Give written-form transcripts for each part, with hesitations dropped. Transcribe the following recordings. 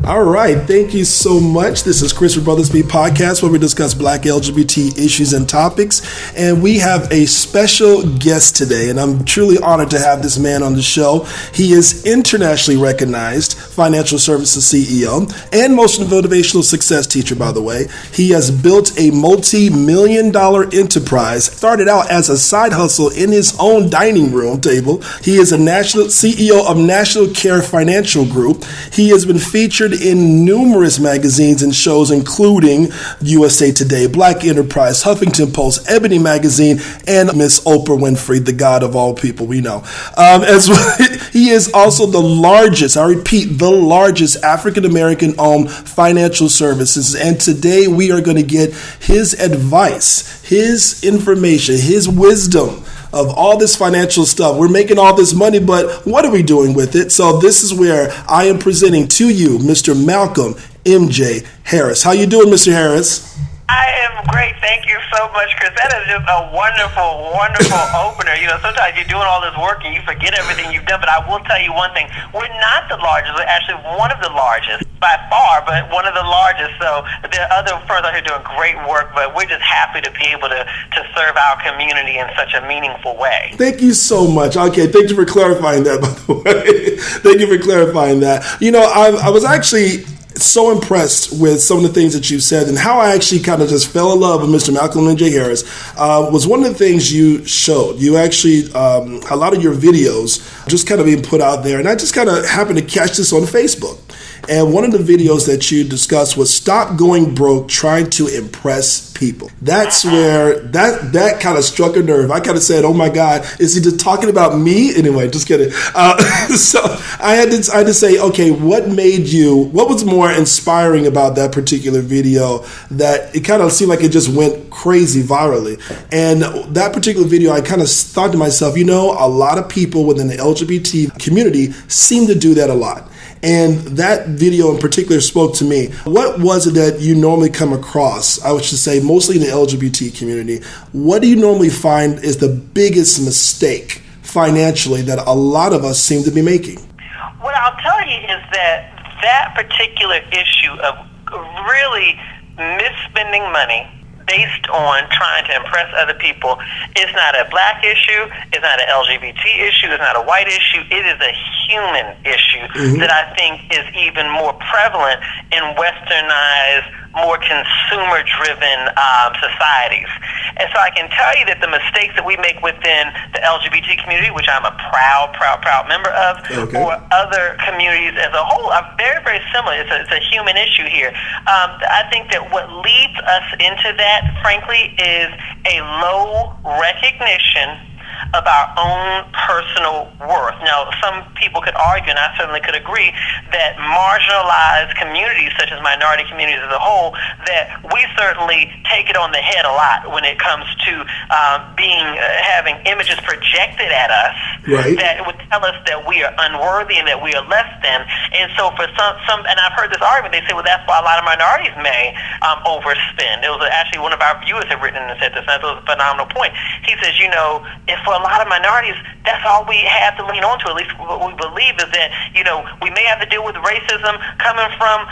All right, thank you so much. This is Chris from Brothaspeak Podcast, where we discuss Black LGBT issues and topics. And we have a special guest today, and I'm truly honored to have this man on the show. He is internationally recognized financial services CEO and motivational success teacher, by the way. He has built a multi-million-dollar enterprise, started out as a side hustle in his own dining room table. He is a national CEO of National Care Financial Group. He has been featured in numerous magazines and shows, including USA Today, Black Enterprise, Huffington Post, Ebony magazine, and Miss Oprah Winfrey, the god of all people we know. As well, he is also the largest, I repeat, the largest African-American owned financial services. And today we are going to get his advice, his information, his wisdom of all this financial stuff. We're making all this money, but what are we doing with it? So this is where I am presenting to you Mr. Malcolm MJ Harris. How you doing, Mr. Harris? I am great. Thank you so much, Chris. That is just a wonderful, wonderful opener. You know, sometimes you're doing all this work and you forget everything you've done, but I will tell you one thing. We're not the largest. We're actually one of the largest by far, but one of the largest. So there are other firms out here doing great work, but we're just happy to be able to serve our community in such a meaningful way. Thank you so much. Okay, thank you for clarifying that, by the way. Thank you for clarifying that. You know, I was actually so impressed with some of the things that you said, and how I actually kind of just fell in love with Mr. Malcolm MJ Harris was one of the things you showed. You actually, a lot of your videos just kind of being put out there, and I just kind of happened to catch this on Facebook. And one of the videos that you discussed was stop going broke trying to impress people. That's where that kind of struck a nerve. I kind of said, oh my God, is he just talking about me? Anyway, just kidding. So I had to say, okay, what was more inspiring about that particular video that it kind of seemed like it just went crazy virally? And that particular video, I kind of thought to myself, you know, a lot of people within the LGBT community seem to do that a lot. And that video in particular spoke to me. What was it that you normally come across? I would just say mostly in the LGBT community. What do you normally find is the biggest mistake financially that a lot of us seem to be making? What I'll tell you is that particular issue of really misspending money based on trying to impress other people is not a black issue, it's not an LGBT issue, it's not a white issue, it is a human issue that I think is even more prevalent in westernized, more consumer-driven societies. And so I can tell you that the mistakes that we make within the LGBT community, which I'm a proud member of, or other communities as a whole, are very, very similar. It's a human issue here. I think that what leads us into that, frankly, is a low recognition of our own personal worth. Now, some people could argue, and I certainly could agree, that marginalized communities, such as minority communities as a whole, that we certainly take it on the head a lot when it comes to having images projected at us that would tell us that we are unworthy and that we are less than. And so for some, and I've heard this argument, they say, well, that's why a lot of minorities may overspend. It was actually one of our viewers had written and said this, and that was a phenomenal point. He says, you know, if for a lot of minorities, that's all we have to lean on to. At least what we believe is that, you know, we may have to deal with racism coming from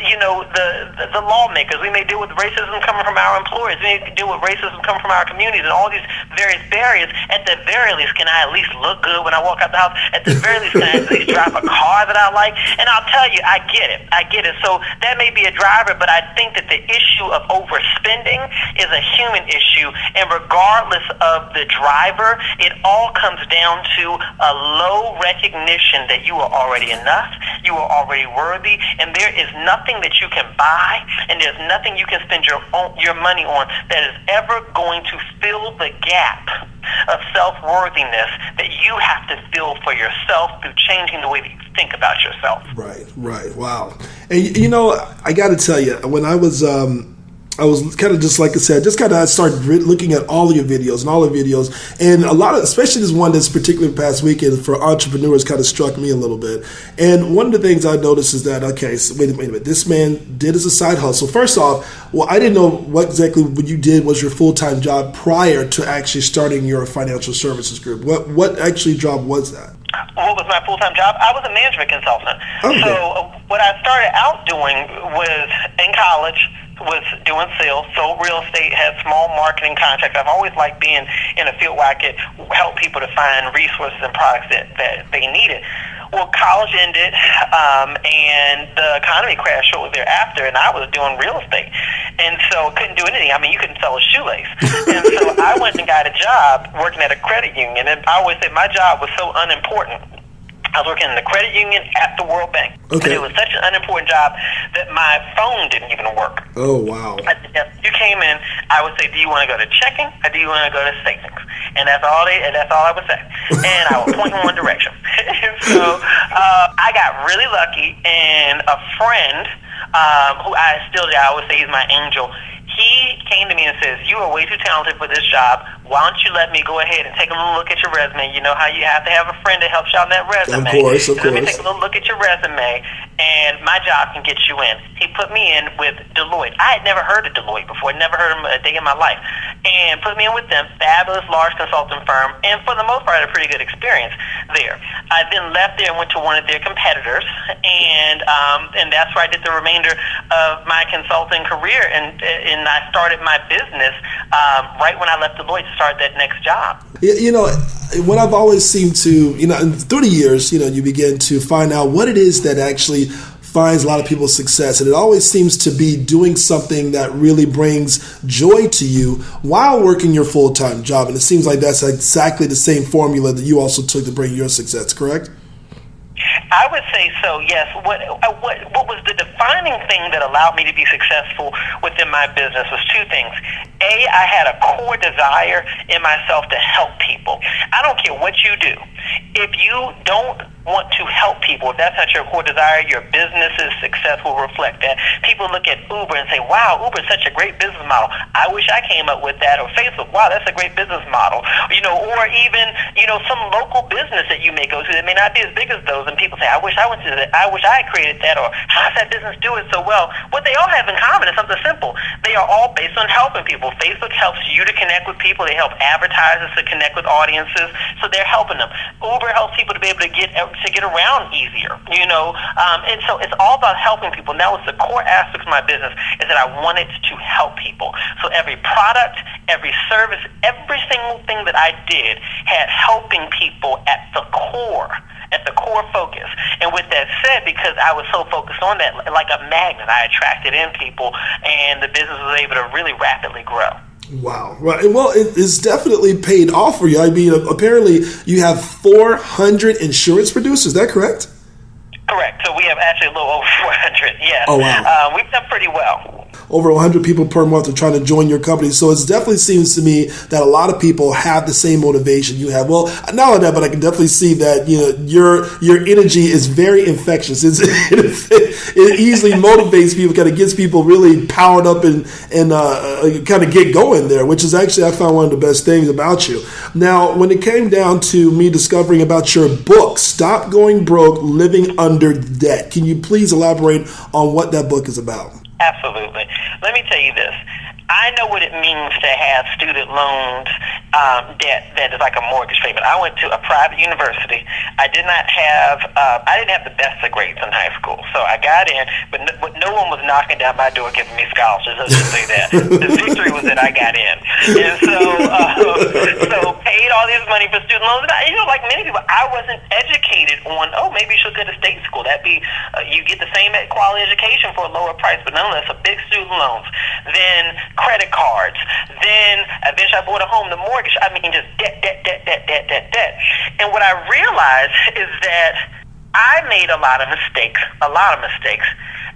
you know, the lawmakers. We may deal with racism coming from our employers. We may deal with racism coming from our communities and all these various barriers. At the very least, can I at least look good when I walk out the house? At the very least, can I at least drive a car that I like? And I'll tell you, I get it. So that may be a driver, but I think that the issue of overspending is a human issue, and regardless of the driver, it all comes down to a low recognition that you are already enough, you are already worthy, and there is nothing that you can buy, and there's nothing you can spend your money on that is ever going to fill the gap of self-worthiness that you have to fill for yourself through changing the way that you think about yourself. Right. Wow. And, you know, I got to tell you, when I was kind of just, like I said, I started looking at all of your videos and a lot of, especially this one that's particularly past weekend for entrepreneurs, kind of struck me a little bit. And one of the things I noticed is that, okay, so wait a minute, this man did as a side hustle. First off, well, I didn't know what exactly what you did was your full-time job prior to actually starting your financial services group. What actually job was that? what was my full-time job? I was a management consultant. Okay. So what I started out doing was in college, was doing sales, sold real estate, had small marketing contracts. I've always liked being in a field where I could help people to find resources and products that they needed. Well, college ended, and the economy crashed shortly thereafter, and I was doing real estate. And so couldn't do anything. I mean, you couldn't sell a shoelace. And so I went and got a job working at a credit union. And I always said my job was so unimportant. I was working in the credit union at the World Bank. Okay. And it was such an unimportant job that my phone didn't even work. Oh, wow. If you came in, I would say, do you want to go to checking or do you want to go to savings? And that's all I would say. And I would point in one direction. So I got really lucky, and a friend who I always say he's my angel, he came to me and says, you are way too talented for this job. Why don't you let me go ahead and take a little look at your resume? You know how you have to have a friend that helps you out on that resume. Of course. Let me take a little look at your resume, and my job can get you in. He put me in with Deloitte. I had never heard of Deloitte before, never heard of them a day in my life, and put me in with them. Fabulous, large consulting firm, and for the most part, I had a pretty good experience there. I then left there and went to one of their competitors, and that's where I did the remainder of my consulting career, and I started my business right when I left Deloitte to start that next job. You know, what I've always seemed to, through the years, you begin to find out what it is that actually finds a lot of people's success. And it always seems to be doing something that really brings joy to you while working your full-time job. And it seems like that's exactly the same formula that you also took to bring your success, correct? I would say so, yes. What was the defining thing that allowed me to be successful within my business was two things. A, I had a core desire in myself to help people. I don't care what you do. If you don't want to help people, if that's not your core desire, your business's success will reflect that. People look at Uber and say, wow, Uber is such a great business model. I wish I came up with that. Or Facebook, wow, that's a great business model. Or even, some local business that you may go to that may not be as big as those, and people say, I wish I went to that. I wish I had created that, or how's that business doing so well? What they all have in common is something simple. They are all based on helping people. Facebook helps you to connect with people. They help advertisers to connect with audiences, so they're helping them. Uber helps people to be able to get around easier, and so it's all about helping people. And that was the core aspect of my business, is that I wanted to help people. So every product, every service, every single thing that I did had helping people at the core focus. And with that said, because I was so focused on that, like a magnet, I attracted in people, and the business was able to really rapidly grow. Wow. Right. Well, it's definitely paid off for you. I mean, apparently you have 400 insurance producers. Is that correct? Correct. So we have actually a little over 400. Yes. Oh, wow. We've done pretty well. Over 100 people per month are trying to join your company. So it definitely seems to me that a lot of people have the same motivation you have. Well, not only that, but I can definitely see that your energy is very infectious. It easily motivates people, kind of gets people really powered up and kind of get going there, which is actually, I found one of the best things about you. Now, when it came down to me discovering about your book, Stop Going Broke, Living Under Debt, can you please elaborate on what that book is about? Absolutely. Let me tell you this. I know what it means to have student loans, debt that is like a mortgage payment. I went to a private university. I didn't have the best of grades in high school. So I got in, but no one was knocking down my door giving me scholarships. Let's just say that. The victory was that I got in. And so paid all this money for student loans. And like many people, I wasn't educated on, maybe you should go to state school. That'd be, you get the same quality education for a lower price, but nonetheless, a big student loans. Then credit cards. Then eventually I bought a home, the mortgage. I mean, just debt. And what I realized is that I made a lot of mistakes.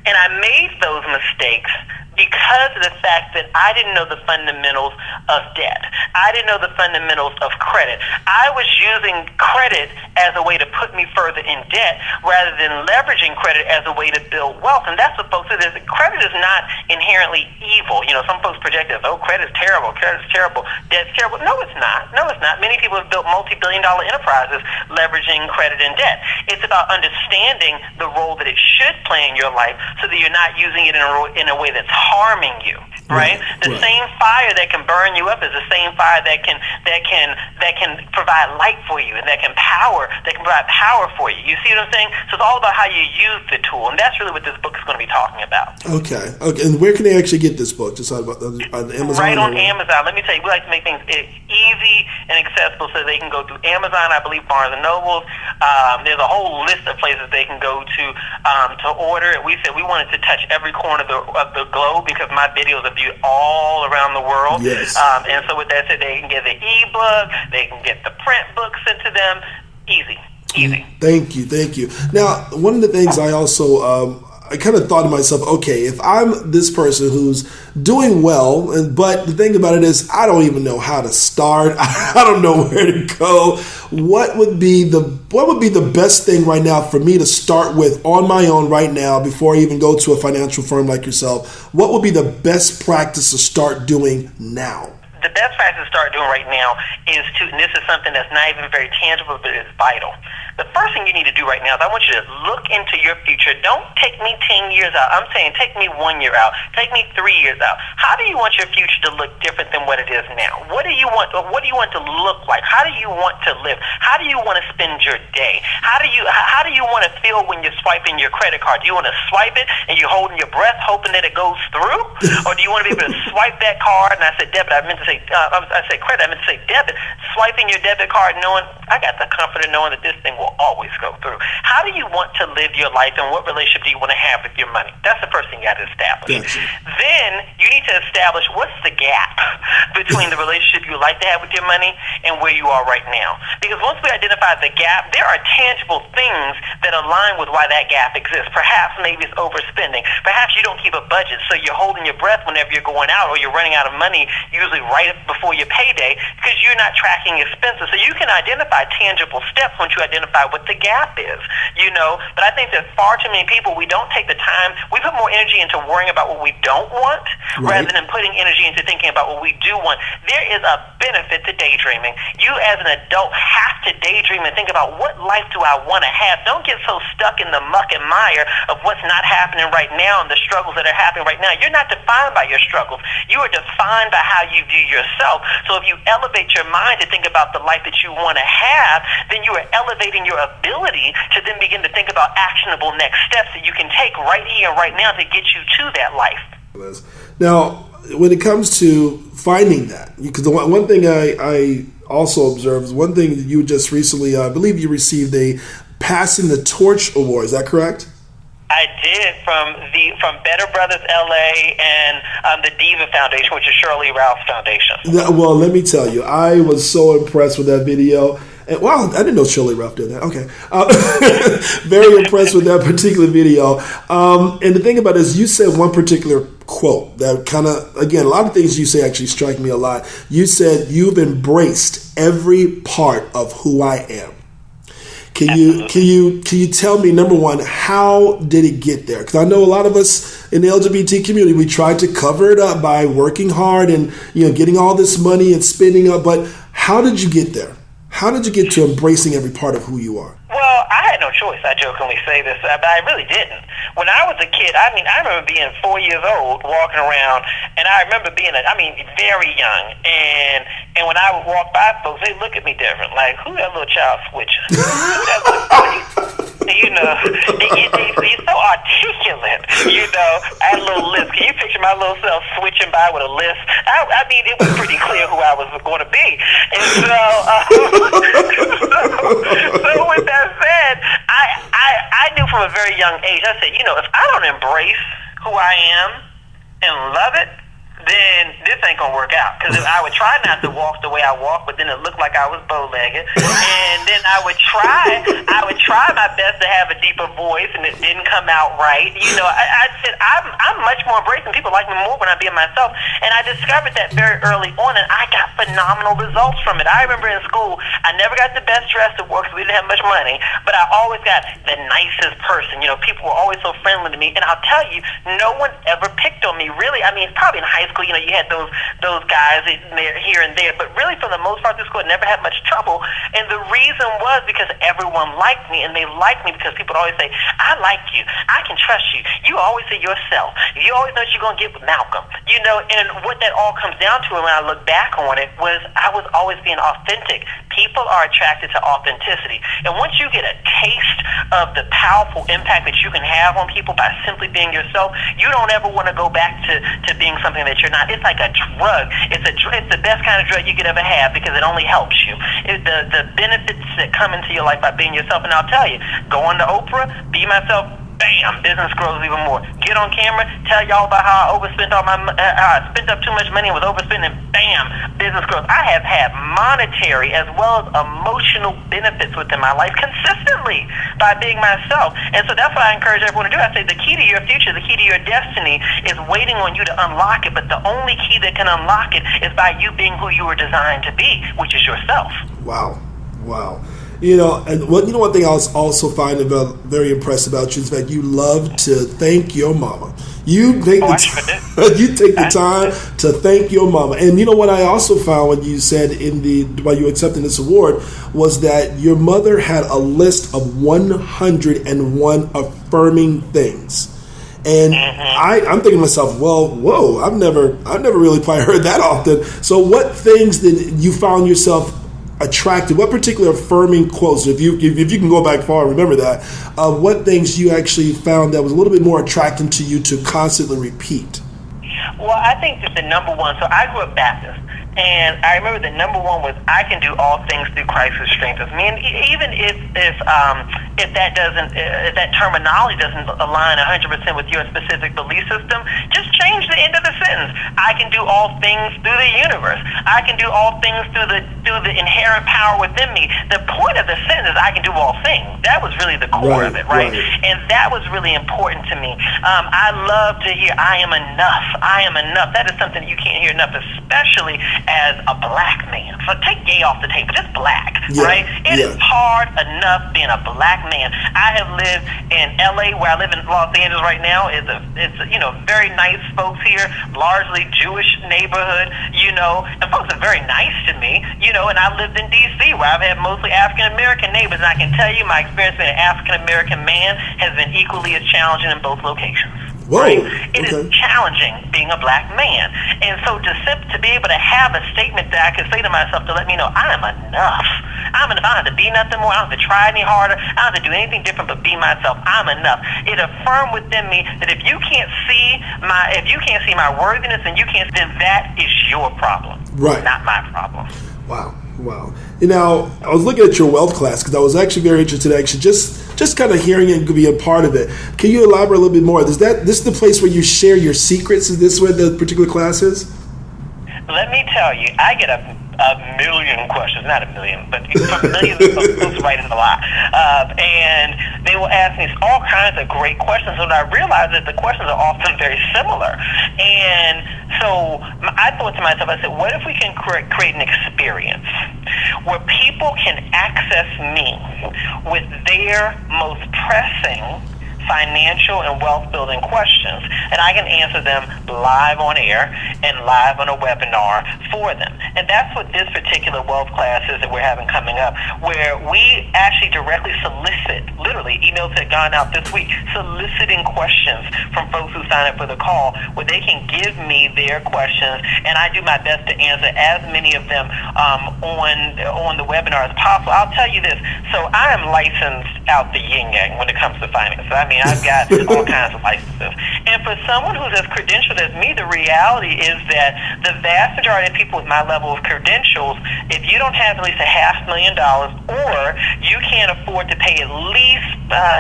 And I made those mistakes because of the fact that I didn't know the fundamentals of debt. I didn't know the fundamentals of credit. I was using credit as a way to put me further in debt rather than leveraging credit as a way to build wealth. And that's what folks say. Credit is not inherently evil. Some folks project it as, credit's terrible, debt's terrible. No, it's not. Many people have built multi-billion-dollar enterprises leveraging credit and debt. It's about understanding the role that it should play in your life so that you're not using it in a way that's harming you. Right? The same fire that can burn you up is the same fire that can provide light for you, and that can provide power for you. You see what I'm saying? So it's all about how you use the tool, and that's really what this book is going to be talking about. Okay. And where can they actually get this book? Just on Amazon? Right on Amazon. Let me tell you, we like to make things easy and accessible so they can go through Amazon, I believe Barnes & Noble. There's a whole list of places they can go to order it. We said we wanted to touch every corner of the globe because my videos are viewed all around the world. Yes. And so with that said, they can get the ebook, they can get the print book sent to them. Easy. Thank you. Now, one of the things I also I kind of thought to myself, okay, if I'm this person who's doing well, but the thing about it is I don't even know how to start. I don't know where to go. What would be the best thing right now for me to start with on my own right now before I even go to a financial firm like yourself? What would be the best practice to start doing now? The best practice to start doing right now is and this is something that's not even very tangible, but it's vital. The first thing you need to do right now is I want you to look into your future. Don't take me 10 years out. I'm saying take me 1 year out. Take me 3 years out. How do you want your future to look different than what it is now? What do you want to look like? How do you want to live? How do you want to spend your day? How do you want to feel when you're swiping your credit card? Do you want to swipe it and you're holding your breath hoping that it goes through? Or do you want to be able to swipe that card? And I said debit. I meant to say I said credit. I meant to say debit. Swiping your debit card knowing I got the comfort of knowing that this thing will always go through. How do you want to live your life, and what relationship do you want to have with your money? That's the first thing you got to establish. Gotcha. Then you need to establish what's the gap between the relationship you would like to have with your money and where you are right now. Because once we identify the gap, there are tangible things that align with why that gap exists. Perhaps maybe it's overspending. Perhaps you don't keep a budget, so you're holding your breath whenever you're going out, or you're running out of money usually right before your payday because you're not tracking expenses. So you can identify tangible steps once you identify what the gap is, But I think that far too many people, we don't take the time. We put more energy into worrying about what we don't want rather than putting energy into thinking about what we do want. There is a benefit to daydreaming. You as an adult have to daydream and think about what life do I want to have. Don't get so stuck in the muck and mire of what's not happening right now and the struggles that are happening right now. You're not defined by your struggles. You are defined by how you view yourself. So if you elevate your mind to think about the life that you want to have, then you are elevating your ability to then begin to think about actionable next steps that you can take right here and right now to get you to that life. Now, when it comes to finding that, because the one thing I also observed is one thing that you just recently, I believe you received a Passing the Torch Award. Is that correct? I did from Better Brothers LA and the Diva Foundation, which is Shirley Ralph's foundation. Well, let me tell you, I was so impressed with that video. And, wow, I didn't know Shirley Ralph did that. Okay. Very impressed with that particular video. And the thing about it is you said one particular quote that kind of, again, a lot of things you say actually strike me a lot. You said you've embraced every part of who I am. Can you tell me, number one, how did it get there? Because I know a lot of us in the LGBT community, we tried to cover it up by working hard and getting all this money and spending up. But how did you get there? How did you get to embracing every part of who you are? Well, I had no choice. I jokingly say this, but I really didn't. When I was a kid, I remember being 4 years old, walking around, and I remember being, very young. And when I would walk by folks, they look at me different, like, who that little child switching? You're so articulate, I had a little lisp. Can you picture my little self switching by with a lisp? It was pretty clear who I was going to be. And so with that said, I knew from a very young age, I said, if I don't embrace who I am and love it, then this ain't gonna work out. Because I would try not to walk the way I walk, but then it looked like I was bow-legged. And then I would try my best to have a deeper voice, and it didn't come out right. I said I'm much more embracing. People like me more when I be myself. And I discovered that very early on, and I got phenomenal results from it. I remember in school, I never got the best dress to work because we didn't have much money, but I always got the nicest person. People were always so friendly to me. And I'll tell you, no one ever picked on me, really. Probably in high school, you had those those guys here and there. But really, for the most part, this school never had much trouble. And the reason was because everyone liked me, and they liked me because people would always say, I like you. I can trust you. You always say yourself. You always know what you're going to get with Malcolm. And what that all comes down to, and when I look back on it, was I was always being authentic. People are attracted to authenticity. And once you get a taste of the powerful impact that you can have on people by simply being yourself, you don't ever want to go back to being something that you're not. It's like a drug. It's the best kind of drug you could ever have because it only helps you. The benefits that come into your life by being yourself, and I'll tell you, going to Oprah, be myself, bam, business grows even more. Get on camera, tell y'all about how I overspent I spent up too much money and was overspending, bam, business grows. I have had monetary as well as emotional benefits within my life consistently by being myself. And so that's what I encourage everyone to do. I say the key to your future, the key to your destiny is waiting on you to unlock it, but the only key that can unlock it is by you being who you were designed to be, which is yourself. Wow. And one thing I also find very impressed about you is that you love to thank your mama. You take the time to thank your mama. And you know what I also found when you said while you were accepting this award was that your mother had a list of 101 affirming things. And I'm thinking to myself, well, whoa, I've never really probably heard that often. So what things did you found yourself attracted? What particular affirming quotes, if you can go back far and remember that, what things you actually found that was a little bit more attracting to you to constantly repeat? Well, I think that the number one, so I grew up Baptist, and I remember the number one was, I can do all things through Christ who strengthens me. And even if that terminology doesn't align 100% with your specific belief system, just change the end of the sentence. I can do all things through the universe. I can do all things through the inherent power within me. The point of the sentence is I can do all things. That was really the core of it, right? And that was really important to me. I love to hear, I am enough. I am enough. That is something you can't hear enough, especially as a black man. So take gay off the table, just black, right? It is hard enough being a black man. I have lived in LA, where I live in Los Angeles right now. It's very nice folks here, largely Jewish neighborhood, and folks are very nice to me, and I lived in DC, where I've had mostly African American neighbors, and I can tell you my experience being an African American man has been equally as challenging in both locations. Whoa, right? It is challenging being a black man. And so to be able to have a statement that I could say to myself to let me know I am enough. I'm enough. I don't have to be nothing more. I don't have to try any harder. I don't have to do anything different but be myself. I'm enough. It affirmed within me that if you can't see my worthiness and then that is your problem. Right. Not my problem. Wow. Now, I was looking at your wealth class because I was actually very interested just kind of hearing it could be a part of it. Can you elaborate a little bit more? Is this the place where you share your secrets? Is this where the particular class is? Let me tell you, I get a million questions, not a million, but millions of folks writing a lot. And they will ask me all kinds of great questions, and I realize that the questions are often very similar. And so I thought to myself, I said, what if we can create an experience where people can access me with their most pressing financial and wealth building questions, and I can answer them live on air and live on a webinar for them. And that's what this particular wealth class is that we're having coming up, where we actually directly solicit, literally emails have gone out this week, soliciting questions from folks who sign up for the call, where they can give me their questions, and I do my best to answer as many of them on the webinar as possible. I'll tell you this, so I am licensed out the yin-yang when it comes to finance. I mean, I've got all kinds of licenses. And for someone who's as credentialed as me, the reality is that the vast majority of people with my level of credentials, if you don't have at least $500,000 or you can't afford to pay at least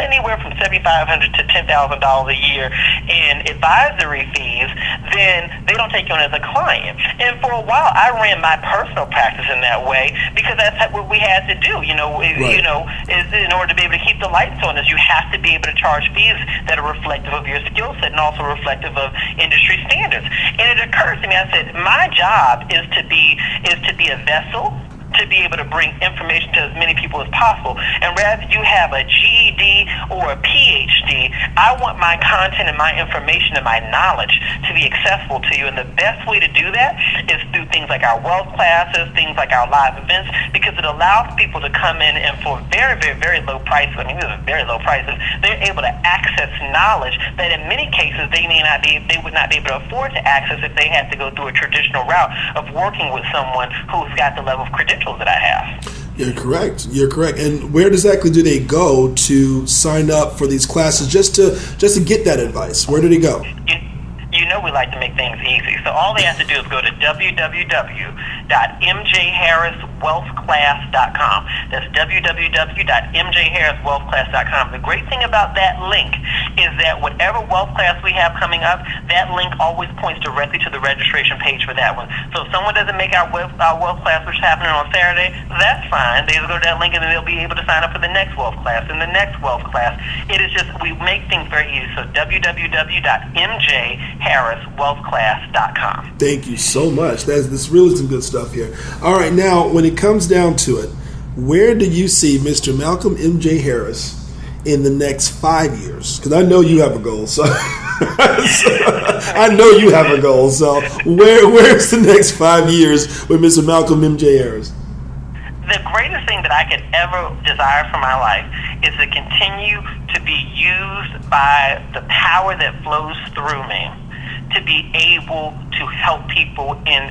anywhere from $7,500 to $10,000 a year in advisory fees, then they don't take you on as a client. And for a while, I ran my personal practice in that way because that's what we had to do. In order to be able to keep the lights on, you have to be able to charge fees that are reflective of your skill set and also reflective of industry standards. And it occurred to me, I said, my job is to be a vessel to be able to bring information to as many people as possible. And rather you have a GED GED or a PhD. I want my content and my information and my knowledge to be accessible to you. And the best way to do that is through things like our wealth classes, things like our live events, because it allows people to come in and for very, very, very low prices. I mean, these are very low prices. They're able to access knowledge that in many cases they would not be able to afford to access if they had to go through a traditional route of working with someone who's got the level of credentials that I have. You're correct. And where exactly do they go to sign up for these classes just to get that advice? Where do they go? You know we like to make things easy. So all they have to do is go to www.mjharriswealthclass.com. That's www.mjharriswealthclass.com. The great thing about that link is that whatever wealth class we have coming up, that link always points directly to the registration page for that one. So if someone doesn't make our wealth class, which is happening on Saturday, that's fine. They just go to that link and then they'll be able to sign up for the next wealth class and the next wealth class. It is just, we make things very easy. So www.mjharriswealthclass.com. Thank you so much. That's really some good stuff here. All right, now when it comes down to it, where do you see Mr. Malcolm M.J. Harris in the next 5 years? Because I know you have a goal. So I know you have a goal. So where's the next 5 years with Mr. Malcolm M.J. Harris? The greatest thing that I could ever desire for my life is to continue to be used by the power that flows through me to be able to help people in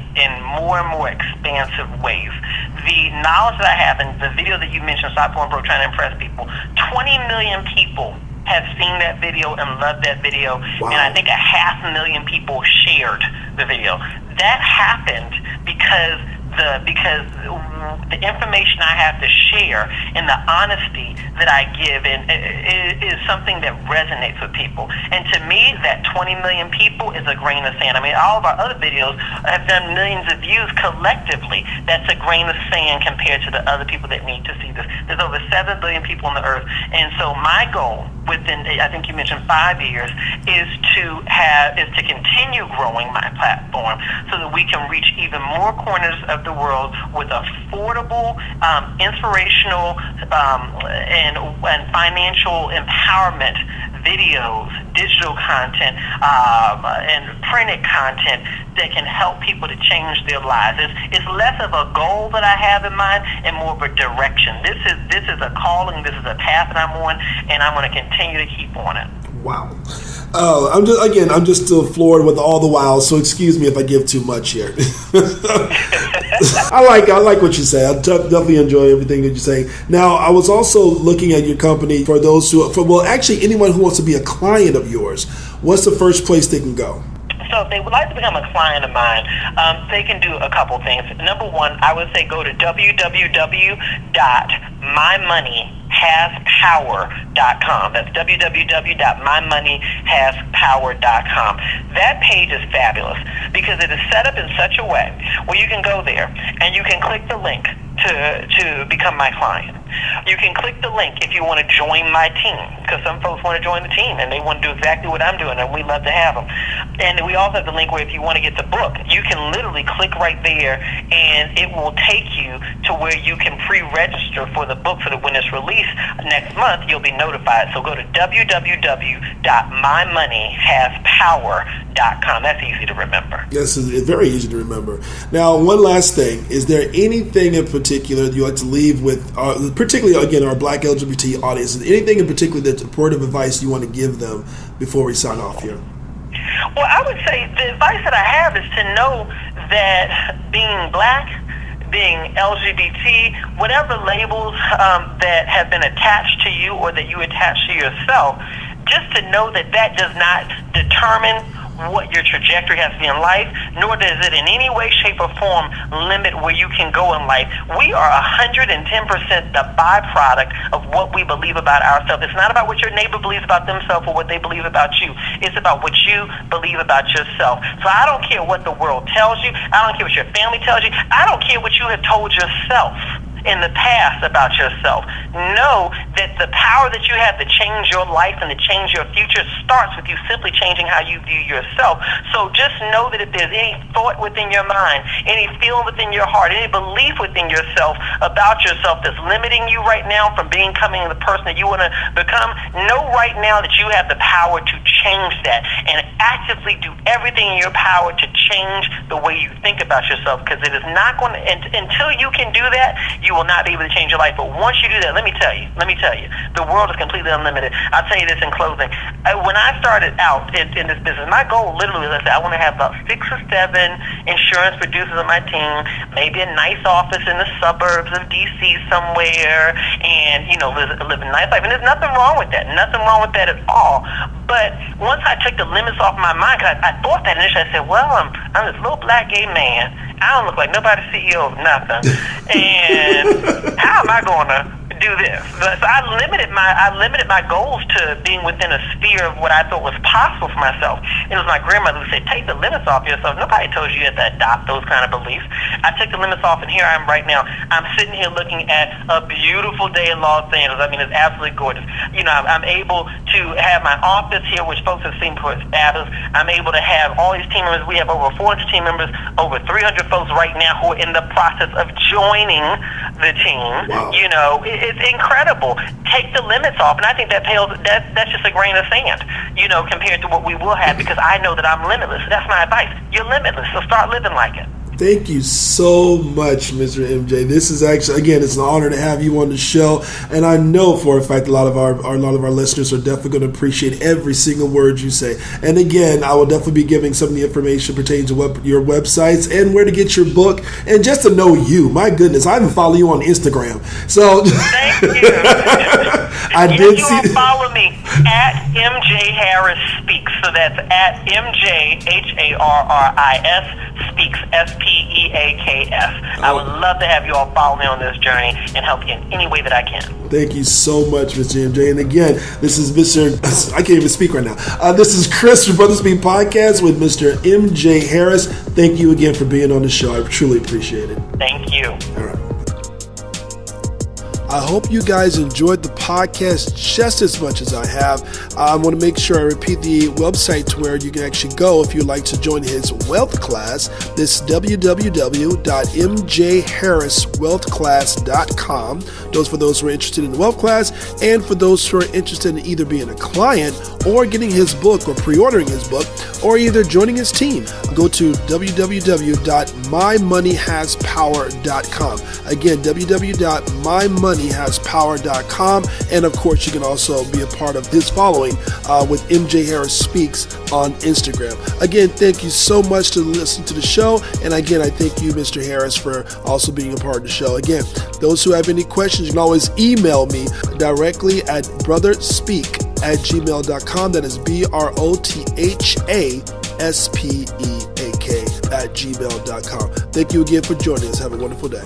more and more expansive ways. The knowledge that I have, and the video that you mentioned, Stop Going Broke, Trying to Impress People, 20 million people have seen that video and loved that video. Wow. And I think 500,000 people shared the video. That happened because the information I have to share and the honesty that I give is something that resonates with people. And to me, that 20 million people is a grain of sand. I mean, all of our other videos have done millions of views collectively. That's a grain of sand compared to the other people that need to see this. There's over 7 billion people on the earth. And so my goal within, I think you mentioned 5 years, is to continue growing my platform so that we can reach even more corners of the world with affordable, inspirational, and financial empowerment videos, digital content, and printed content that can help people to change their lives. It's less of a goal that I have in mind and more of a direction. This is a calling. This is a path that I'm on, and I'm going to continue to keep on it. Wow. I'm just still floored with all the wows, so excuse me if I give too much here. I like what you say. I definitely enjoy everything that you say. Now, I was also looking at your company for those actually anyone who wants to be a client of yours. What's the first place they can go? So if they would like to become a client of mine, they can do a couple things. Number one, I would say go to www.mymoneyhaspower.com. That's www.mymoneyhaspower.com. That page is fabulous because it is set up in such a way where you can go there and you can click the link to become my client. You can click the link if you want to join my team, because some folks want to join the team and they want to do exactly what I'm doing, and we love to have them. And we also have the link where if you want to get the book, you can literally click right there and it will take you to where you can pre-register for the book so that when it's released next month, you'll be notified. So go to www.mymoneyhaspower.com. That's easy to remember. Yes, it's very easy to remember. Now, one last thing. Is there anything in particular that you like to leave with, particularly, again, our Black LGBT audience? Is there anything in particular that's supportive advice you want to give them before we sign off here? Well, I would say the advice that I have is to know that being Black, being LGBT, whatever labels that have been attached to you or that you attach to yourself, just to know that that does not determine what your trajectory has to be in life, nor does it in any way, shape, or form limit where you can go in life. We are 110% the byproduct of what we believe about ourselves. It's not about what your neighbor believes about themselves or what they believe about you. It's about what you believe about yourself. So I don't care what the world tells you. I don't care what your family tells you. I don't care what you have told yourself. in the past about yourself. Know that the power that you have to change your life and to change your future starts with you simply changing how you view yourself. So just know that if there's any thought within your mind, any feeling within your heart, any belief within yourself about yourself that's limiting you right now from becoming the person that you want to become, know right now that you have the power to change that and actively do everything in your power to change the way you think about yourself, because it is not going to, until you can do that, you will not be able to change your life. But once you do that, let me tell you, the world is completely unlimited. I'll tell you this in closing. When I started out in this business, my goal literally was, I said, I want to have about 6 or 7 insurance producers on my team, maybe a nice office in the suburbs of D.C. somewhere, and, live a nice life. And there's nothing wrong with that. Nothing wrong with that at all. But once I took the limits off my mind, because I thought that initially, I said, well, I'm this little black gay man. I don't look like nobody's CEO of nothing. And how am I going to do this? So I limited my goals to being within a sphere of what I thought was possible for myself. It was my grandmother who said, take the limits off yourself. Nobody told you had to adopt those kind of beliefs. I took the limits off, and here I am right now. I'm sitting here looking at a beautiful day in Los Angeles. I mean, it's absolutely gorgeous. I'm able to have my office here, which folks have seen before. It's fabulous. I'm able to have all these team members. We have over 400 team members, over 300 folks right now who are in the process of joining the team. Wow. It's incredible. Take the limits off, and I think that's just a grain of sand, compared to what we will have, because I know that I'm limitless. That's my advice. You're limitless, so start living like it. Thank you so much, Mr. MJ. This is actually, again, it's an honor to have you on the show, and I know for a fact a lot of our listeners are definitely going to appreciate every single word you say. And again, I will definitely be giving some of the information pertaining to your websites and where to get your book, and just to know you. My goodness, I even follow you on Instagram. So thank you. I did see. You follow me at MJ Harris Speaks. So that's at MJ HARRIS Speaks, SPEAKS. I would love to have you all follow me on this journey and help you in any way that I can. Thank you so much, Mr. MJ. And again, this is I can't even speak right now. This is Chris from Brothaspeak Podcast with Mr. MJ Harris. Thank you again for being on the show. I truly appreciate it. Thank you. All right. I hope you guys enjoyed the podcast just as much as I have. I want to make sure I repeat the website to where you can actually go if you'd like to join his wealth class. This www.mjharriswealthclass.com. Those for those who are interested in the wealth class, and for those who are interested in either being a client or getting his book or pre-ordering his book, or either joining his team. Go to www.mymoneyhaspower.com. Again, www.mymoneyhaspower.com. And of course, you can also be a part of his following with MJ Harris Speaks on Instagram. Again, thank you so much to listen to the show. And again, I thank you, Mr. Harris, for also being a part of the show. Again, those who have any questions, you can always email me directly at brotherspeak@gmail.com. That is BROTHASPEAK@gmail.com. Thank you again for joining us. Have a wonderful day.